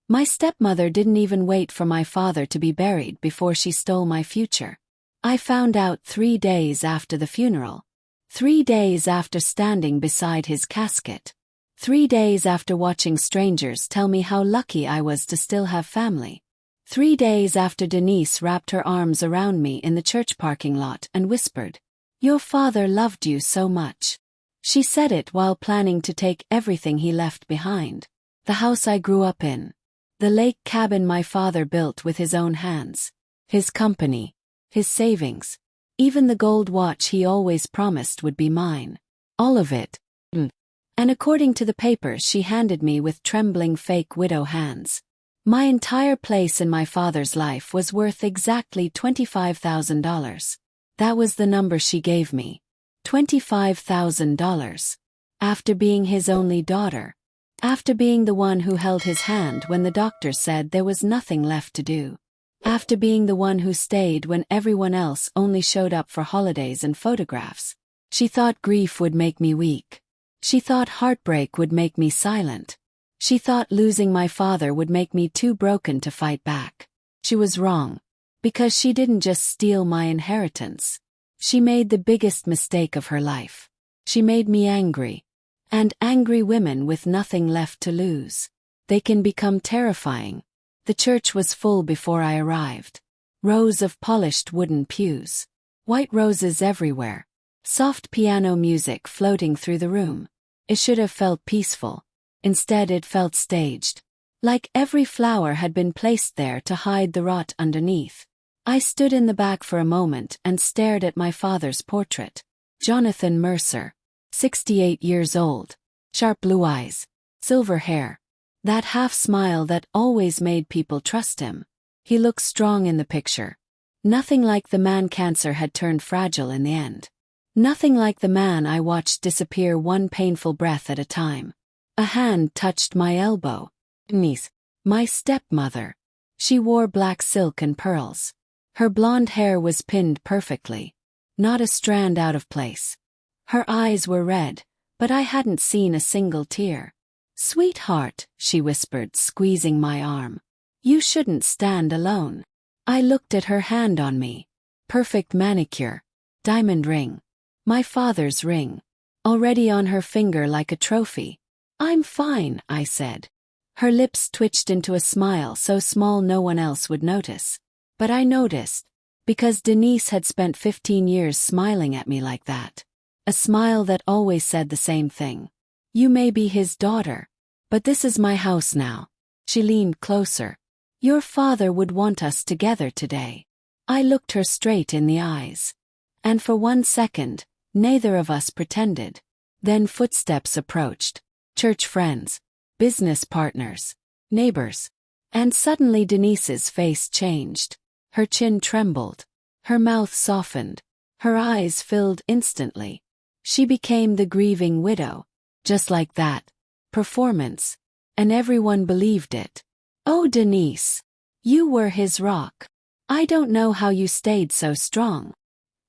My stepmother didn't even wait for my father to be buried before she stole my future. I found out 3 days after the funeral. 3 days after standing beside his casket. 3 days after watching strangers tell me how lucky I was to still have family. 3 days after Denise wrapped her arms around me in the church parking lot and whispered, "Your father loved you so much." She said it while planning to take everything he left behind. The house I grew up in. The lake cabin my father built with his own hands. His company. His savings. Even the gold watch he always promised would be mine. All of it. And according to the papers she handed me with trembling fake widow hands. My entire place in my father's life was worth exactly $25,000. That was the number she gave me. $25,000. After being his only daughter. After being the one who held his hand when the doctor said there was nothing left to do. After being the one who stayed when everyone else only showed up for holidays and photographs. She thought grief would make me weak. She thought heartbreak would make me silent. She thought losing my father would make me too broken to fight back. She was wrong. Because she didn't just steal my inheritance. She made the biggest mistake of her life. She made me angry. And angry women with nothing left to lose. They can become terrifying. The church was full before I arrived. Rows of polished wooden pews. White roses everywhere. Soft piano music floating through the room. It should have felt peaceful. Instead it felt staged. Like every flower had been placed there to hide the rot underneath. I stood in the back for a moment and stared at my father's portrait. Jonathan Mercer. 68 years old. Sharp blue eyes. Silver hair. That half smile that always made people trust him. He looked strong in the picture. Nothing like the man cancer had turned fragile in the end. Nothing like the man I watched disappear one painful breath at a time. A hand touched my elbow. Denise. My stepmother. She wore black silk and pearls. Her blonde hair was pinned perfectly. Not a strand out of place. Her eyes were red, but I hadn't seen a single tear. "Sweetheart," she whispered, squeezing my arm. "You shouldn't stand alone." I looked at her hand on me. Perfect manicure. Diamond ring. My father's ring. Already on her finger like a trophy. "I'm fine," I said. Her lips twitched into a smile so small no one else would notice. But I noticed. Because Denise had spent 15 years smiling at me like that. A smile that always said the same thing. "You may be his daughter. But this is my house now." She leaned closer. "Your father would want us together today." I looked her straight in the eyes. And for 1 second, neither of us pretended. Then footsteps approached. Church friends. Business partners. Neighbors. And suddenly Denise's face changed. Her chin trembled. Her mouth softened. Her eyes filled instantly. She became the grieving widow. Just like that. Performance. And everyone believed it. "Oh, Denise. You were his rock. I don't know how you stayed so strong.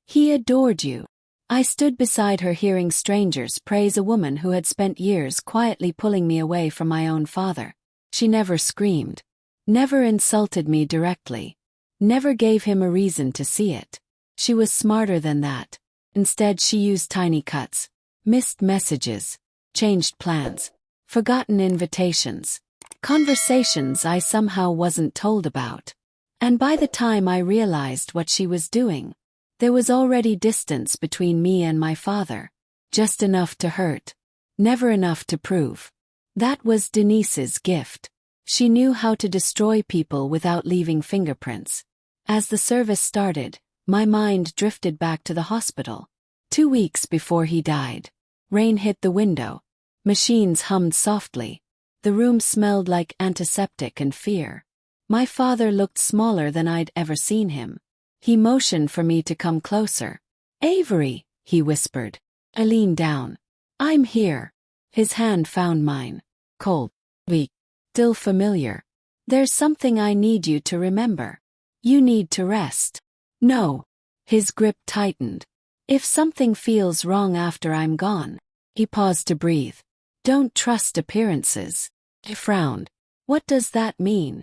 He adored you." I stood beside her hearing strangers praise a woman who had spent years quietly pulling me away from my own father. She never screamed. Never insulted me directly. Never gave him a reason to see it. She was smarter than that. Instead she used tiny cuts. Missed messages. Changed plans. Forgotten invitations. Conversations I somehow wasn't told about. And by the time I realized what she was doing, there was already distance between me and my father. Just enough to hurt. Never enough to prove. That was Denise's gift. She knew how to destroy people without leaving fingerprints. As the service started, my mind drifted back to the hospital. 2 weeks before he died. Rain hit the window. Machines hummed softly. The room smelled like antiseptic and fear. My father looked smaller than I'd ever seen him. He motioned for me to come closer. "Avery," he whispered. I leaned down. "I'm here." His hand found mine. Cold. Weak. Still familiar. "There's something I need you to remember. You need to rest." "No." His grip tightened. "If something feels wrong after I'm gone." He paused to breathe. "Don't trust appearances." I frowned. What does that mean?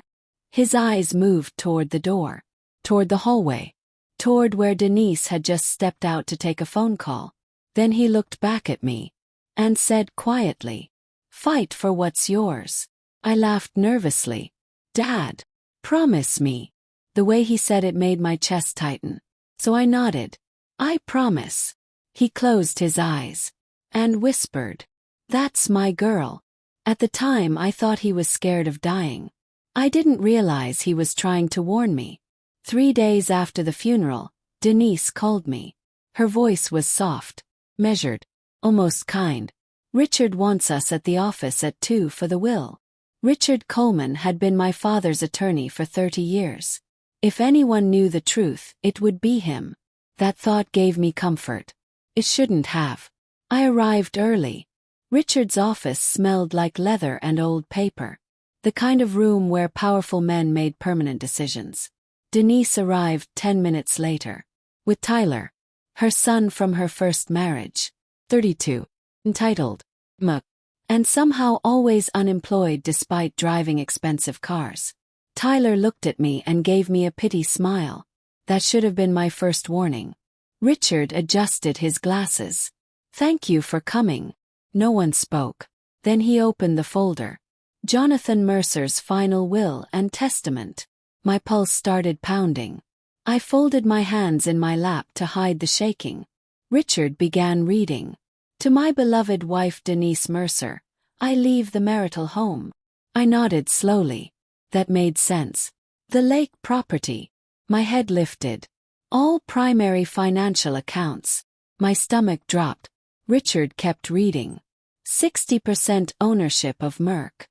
His eyes moved toward the door, toward the hallway, toward where Denise had just stepped out to take a phone call. Then he looked back at me and said quietly, "Fight for what's yours." I laughed nervously. "Dad, promise me." The way he said it made my chest tighten. So I nodded. "I promise." He closed his eyes and whispered, "That's my girl." At the time I thought he was scared of dying. I didn't realize he was trying to warn me. 3 days after the funeral, Denise called me. Her voice was soft, measured, almost kind. "Richard wants us at the office at 2 for the will." Richard Coleman had been my father's attorney for 30 years. If anyone knew the truth, it would be him. That thought gave me comfort. It shouldn't have. I arrived early. Richard's office smelled like leather and old paper. The kind of room where powerful men made permanent decisions. Denise arrived 10 minutes later. With Tyler, her son from her first marriage. 32. Entitled, M. And somehow always unemployed despite driving expensive cars. Tyler looked at me and gave me a pity smile. That should have been my first warning. Richard adjusted his glasses. "Thank you for coming." No one spoke. Then he opened the folder. Jonathan Mercer's final will and testament. My pulse started pounding. I folded my hands in my lap to hide the shaking. Richard began reading. "To my beloved wife Denise Mercer, I leave the marital home." I nodded slowly. That made sense. "The lake property." My head lifted. "All primary financial accounts." My stomach dropped. Richard kept reading. 60% ownership of Merck.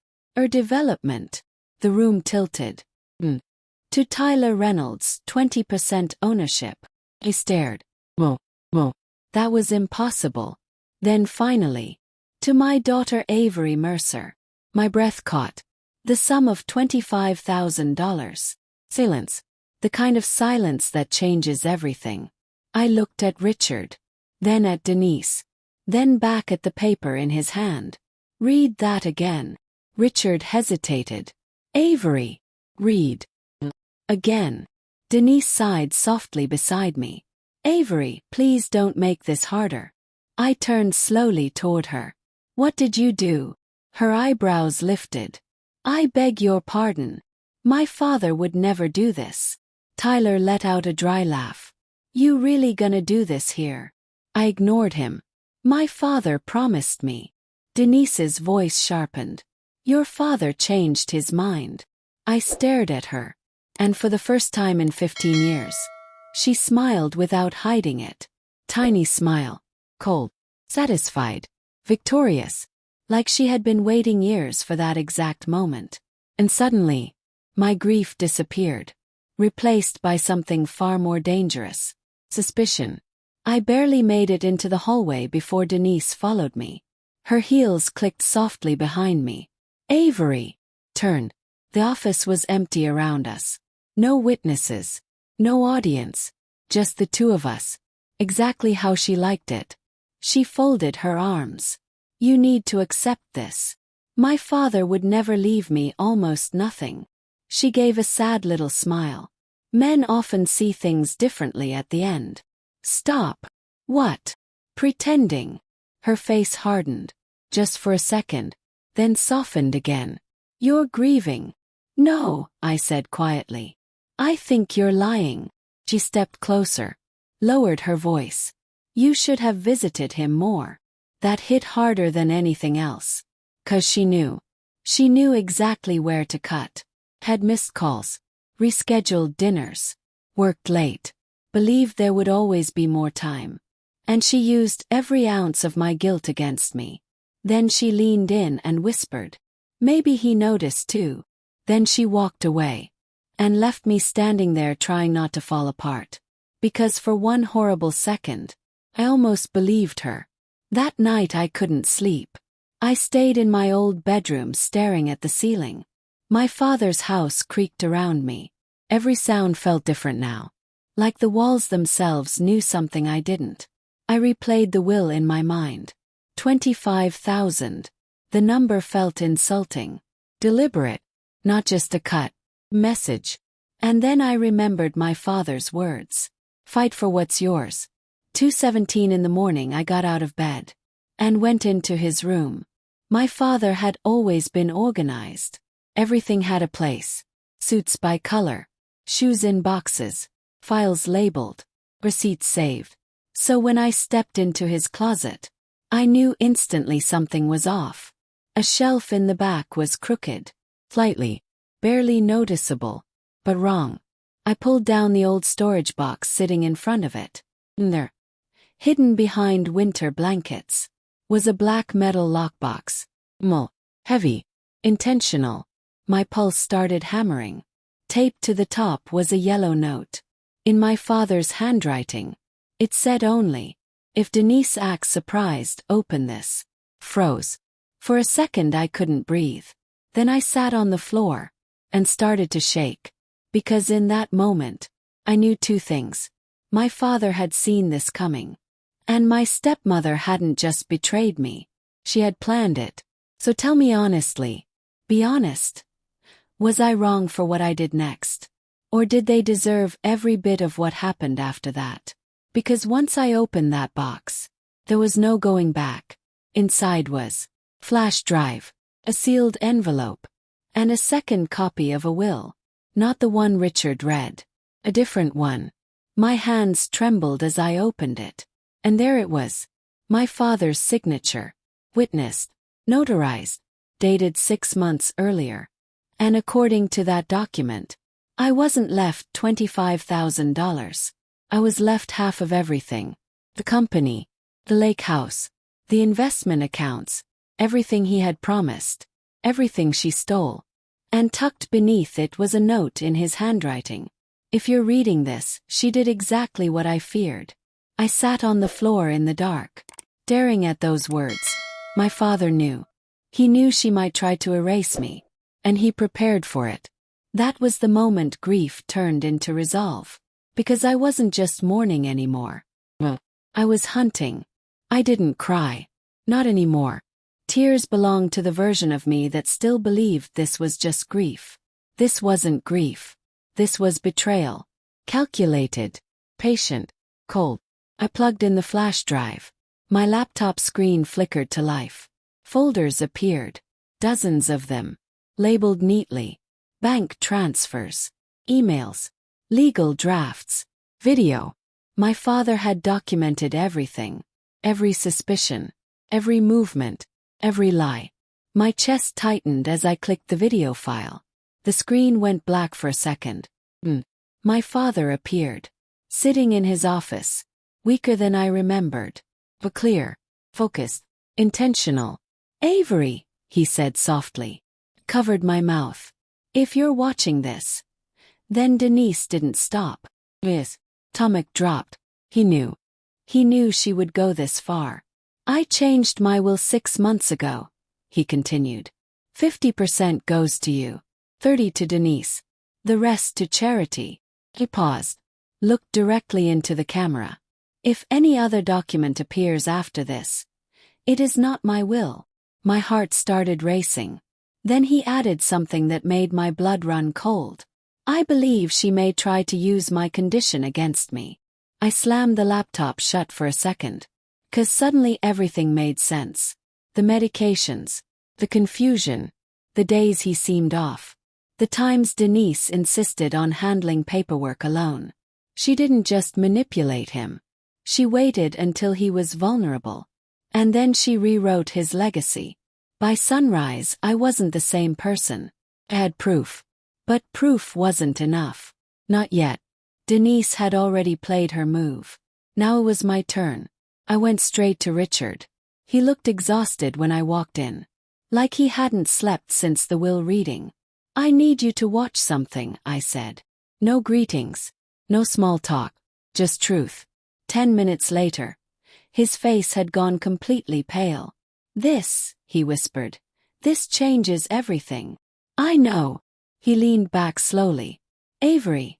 Development. The room tilted. To Tyler Reynolds, 20% ownership. I stared. Whoa. That was impossible. Then finally, to my daughter Avery Mercer. My breath caught. The sum of $25,000. Silence. The kind of silence that changes everything. I looked at Richard. Then at Denise. Then back at the paper in his hand. "Read that again." Richard hesitated. "Avery." "Read." Again. Denise sighed softly beside me. "Avery, please don't make this harder." I turned slowly toward her. "What did you do?" Her eyebrows lifted. "I beg your pardon. My father would never do this." Tyler let out a dry laugh. "You really gonna do this here?" I ignored him. "My father promised me." Denise's voice sharpened. "Your father changed his mind." I stared at her. And for the first time in 15 years, she smiled without hiding it. Tiny smile. Cold. Satisfied. Victorious. Like she had been waiting years for that exact moment. And suddenly, my grief disappeared. Replaced by something far more dangerous. Suspicion. I barely made it into the hallway before Denise followed me. Her heels clicked softly behind me. "Avery!" Turned. The office was empty around us. No witnesses. No audience. Just the two of us. Exactly how she liked it. She folded her arms. "You need to accept this. My father would never leave me almost nothing." She gave a sad little smile. Men often see things differently at the end. "Stop." "What?" "Pretending." Her face hardened. Just for a second. Then softened again. "You're grieving." "No," I said quietly. "I think you're lying." She stepped closer. Lowered her voice. "You should have visited him more." That hit harder than anything else. 'Cause she knew. She knew exactly where to cut. Had missed calls. Rescheduled dinners. Worked late. Believed there would always be more time. And she used every ounce of my guilt against me. Then she leaned in and whispered. Maybe he noticed too. Then she walked away. And left me standing there trying not to fall apart. Because for one horrible second, I almost believed her. That night I couldn't sleep. I stayed in my old bedroom staring at the ceiling. My father's house creaked around me. Every sound felt different now. Like the walls themselves knew something I didn't. I replayed the will in my mind. 25,000. The number felt insulting. Deliberate. not just a cut message. And then I remembered my father's words. Fight for what's yours. 2:17 in the morning I got out of bed and went into his room. My father had always been organized. Everything had a place. Suits by color, shoes in boxes, files labeled, receipts saved. So when I stepped into his closet, I knew instantly something was off. A shelf in the back was crooked, slightly, barely noticeable, but wrong. I pulled down the old storage box sitting in front of it. There, hidden behind winter blankets, was a black metal lockbox. Heavy, intentional. My pulse started hammering. Taped to the top was a yellow note. In my father's handwriting. It said only, "If Denise acts surprised, open this." Froze. For a second I couldn't breathe. Then I sat on the floor and started to shake. Because in that moment, I knew two things. My father had seen this coming. And my stepmother hadn't just betrayed me. She had planned it. So tell me honestly. Be honest. Was I wrong for what I did next? Or did they deserve every bit of what happened after that? Because once I opened that box, there was no going back. Inside was flash drive, a sealed envelope, and a second copy of a will. Not the one Richard read. A different one. My hands trembled as I opened it. And there it was. My father's signature. Witnessed. Notarized. Dated 6 months earlier. And according to that document, I wasn't left $25,000. I was left half of everything. The company. The lake house. The investment accounts. Everything he had promised. Everything she stole. And tucked beneath it was a note in his handwriting. If you're reading this, she did exactly what I feared. I sat on the floor in the dark, staring at those words. My father knew. He knew she might try to erase me. And he prepared for it. That was the moment grief turned into resolve. Because I wasn't just mourning anymore. I was hunting. I didn't cry. Not anymore. Tears belonged to the version of me that still believed this was just grief. This wasn't grief. This was betrayal. Calculated. Patient. Cold. I plugged in the flash drive. My laptop screen flickered to life. Folders appeared. Dozens of them. Labeled neatly. Bank transfers. Emails. Legal drafts. Video. My father had documented everything. Every suspicion. Every movement. Every lie. My chest tightened as I clicked the video file. The screen went black for a second. My father appeared. Sitting in his office. Weaker than I remembered. But clear. Focused. Intentional. "Avery," he said softly. Covered my mouth. "If you're watching this." Then Denise didn't stop. His stomach dropped. He knew. He knew she would go this far. "I changed my will 6 months ago," he continued. 50% goes to you. 30 to Denise. The rest to charity." He paused. Looked directly into the camera. "If any other document appears after this, it is not my will." My heart started racing. Then he added something that made my blood run cold. "I believe she may try to use my condition against me." I slammed the laptop shut for a second. 'Cause suddenly everything made sense. The medications. The confusion. The days he seemed off. The times Denise insisted on handling paperwork alone. She didn't just manipulate him. She waited until he was vulnerable. And then she rewrote his legacy. By sunrise, I wasn't the same person. I had proof. But proof wasn't enough. Not yet. Denise had already played her move. Now it was my turn. I went straight to Richard. He looked exhausted when I walked in. Like he hadn't slept since the will reading. "I need you to watch something," I said. No greetings. No small talk. Just truth. 10 minutes later. His face had gone completely pale. "This," he whispered. "This changes everything." "I know." He leaned back slowly. "Avery.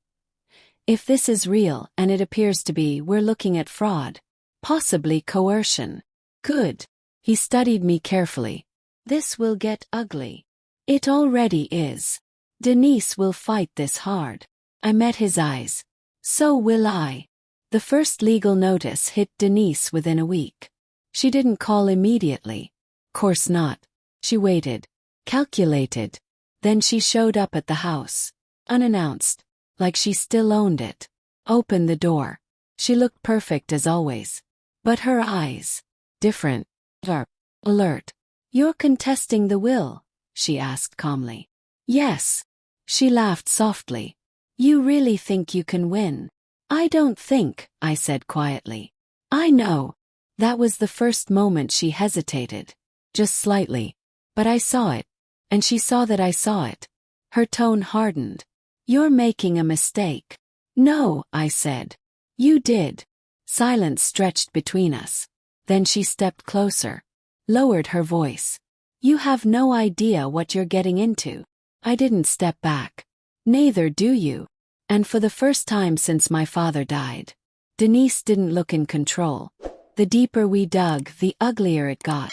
If this is real, and it appears to be, we're looking at fraud. Possibly coercion." "Good." He studied me carefully. "This will get ugly." "It already is." Denise will fight this hard. I met his eyes. So will I. The first legal notice hit Denise within a week. She didn't call immediately. Course not. She waited. Calculated. Then she showed up at the house. Unannounced. Like she still owned it. Opened the door. She looked perfect as always. But her eyes. Different. Alert. You're contesting the will? She asked calmly. Yes. She laughed softly. You really think you can win? I don't think, I said quietly. I know. That was the first moment she hesitated. Just slightly. But I saw it. And she saw that I saw it. Her tone hardened. You're making a mistake. No, I said. You did. Silence stretched between us. Then she stepped closer. Lowered her voice. You have no idea what you're getting into. I didn't step back. Neither do you. And for the first time since my father died, Denise didn't look in control. The deeper we dug, the uglier it got.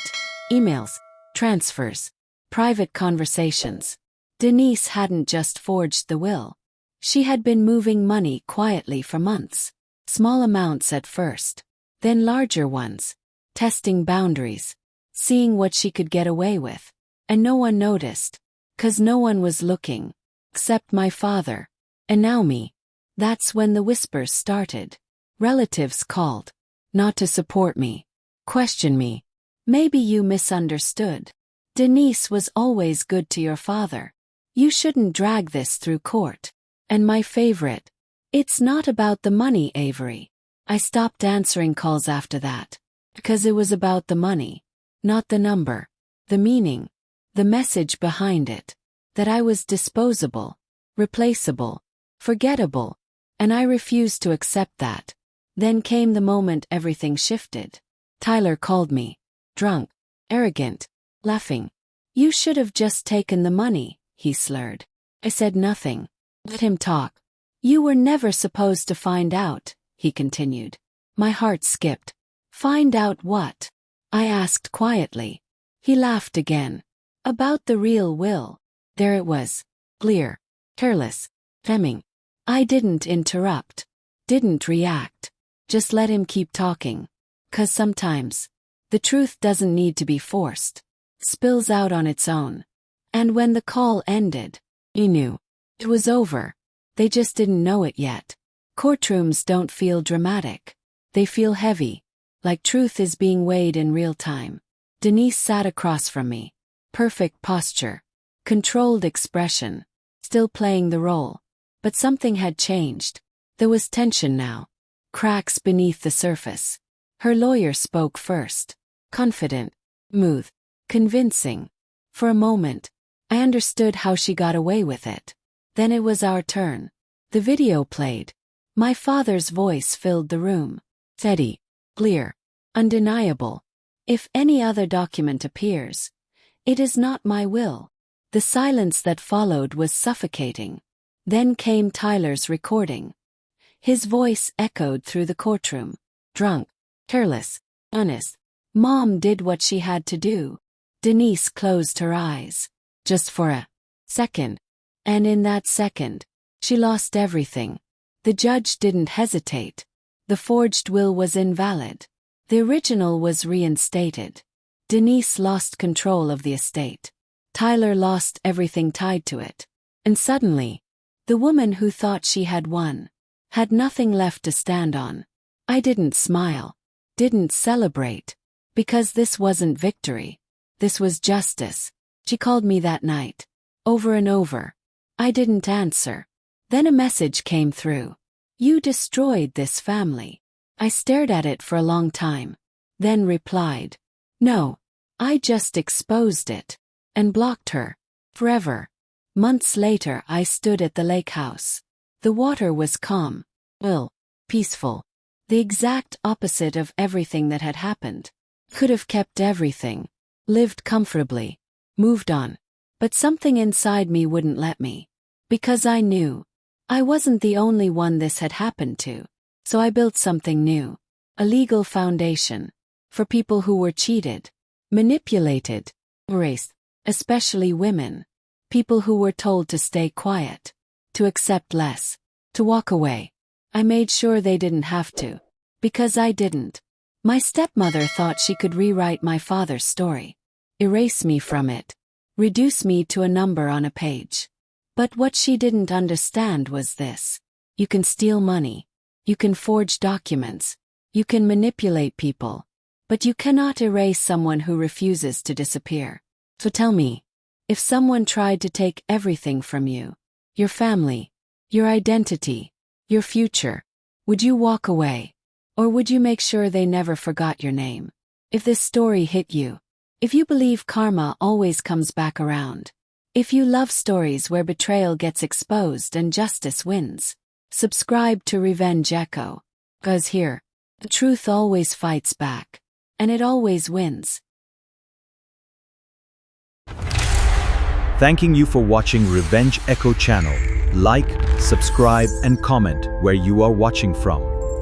Emails, transfers, private conversations. Denise hadn't just forged the will. She had been moving money quietly for months. Small amounts at first, then larger ones. Testing boundaries. Seeing what she could get away with. And no one noticed. 'Cause no one was looking. Except my father. And now me. That's when the whispers started. Relatives called. Not to support me. Question me. Maybe you misunderstood. Denise was always good to your father. You shouldn't drag this through court. And my favorite. It's not about the money, Avery. I stopped answering calls after that. Because it was about the money. Not the number. The meaning. The message behind it. That I was disposable. Replaceable. Forgettable. And I refused to accept that. Then came the moment everything shifted. Tyler called me. Drunk. Arrogant. Laughing. You should have just taken the money, he slurred. I said nothing. Let him talk. You were never supposed to find out, he continued. My heart skipped. Find out what? I asked quietly. He laughed again. About the real will. There it was. Clear. Careless. Fleming. I didn't interrupt. Didn't react. Just let him keep talking. 'Cause sometimes, the truth doesn't need to be forced. Spills out on its own. And when the call ended, he knew. It was over. They just didn't know it yet. Courtrooms don't feel dramatic. They feel heavy. Like truth is being weighed in real time. Denise sat across from me. Perfect posture. Controlled expression. Still playing the role. But something had changed. There was tension now. Cracks beneath the surface. Her lawyer spoke first. Confident. Smooth. Convincing. For a moment, I understood how she got away with it. Then it was our turn. The video played. My father's voice filled the room. Steady. Clear. Undeniable. If any other document appears, it is not my will. The silence that followed was suffocating. Then came Tyler's recording. His voice echoed through the courtroom. Drunk. Careless. Honest. Mom did what she had to do. Denise closed her eyes. Just for a second. And in that second, she lost everything. The judge didn't hesitate. The forged will was invalid. The original was reinstated. Denise lost control of the estate. Tyler lost everything tied to it. And suddenly, the woman who thought she had won, had nothing left to stand on. I didn't smile. Didn't celebrate. Because this wasn't victory. This was justice. She called me that night. Over and over. I didn't answer. Then a message came through. You destroyed this family. I stared at it for a long time. Then replied. No. I just exposed it. And blocked her. Forever. Months later I stood at the lake house. The water was calm. Peaceful. The exact opposite of everything that had happened. Could have kept everything. Lived comfortably. Moved on. But something inside me wouldn't let me. Because I knew. I wasn't the only one this had happened to. So I built something new. A legal foundation. For people who were cheated. Manipulated. Erased. Especially women. People who were told to stay quiet, to accept less, to walk away. I made sure they didn't have to. Because I didn't. My stepmother thought she could rewrite my father's story. Erase me from it. Reduce me to a number on a page. But what she didn't understand was this. You can steal money. You can forge documents. You can manipulate people. But you cannot erase someone who refuses to disappear. So tell me, if someone tried to take everything from you, your family, your identity, your future, would you walk away? Or would you make sure they never forgot your name? If this story hit you, if you believe karma always comes back around, if you love stories where betrayal gets exposed and justice wins, subscribe to Revenge Echo. 'Cause here, the truth always fights back. And it always wins. Thanking you for watching Revenge Echo channel. Like, subscribe and comment where you are watching from.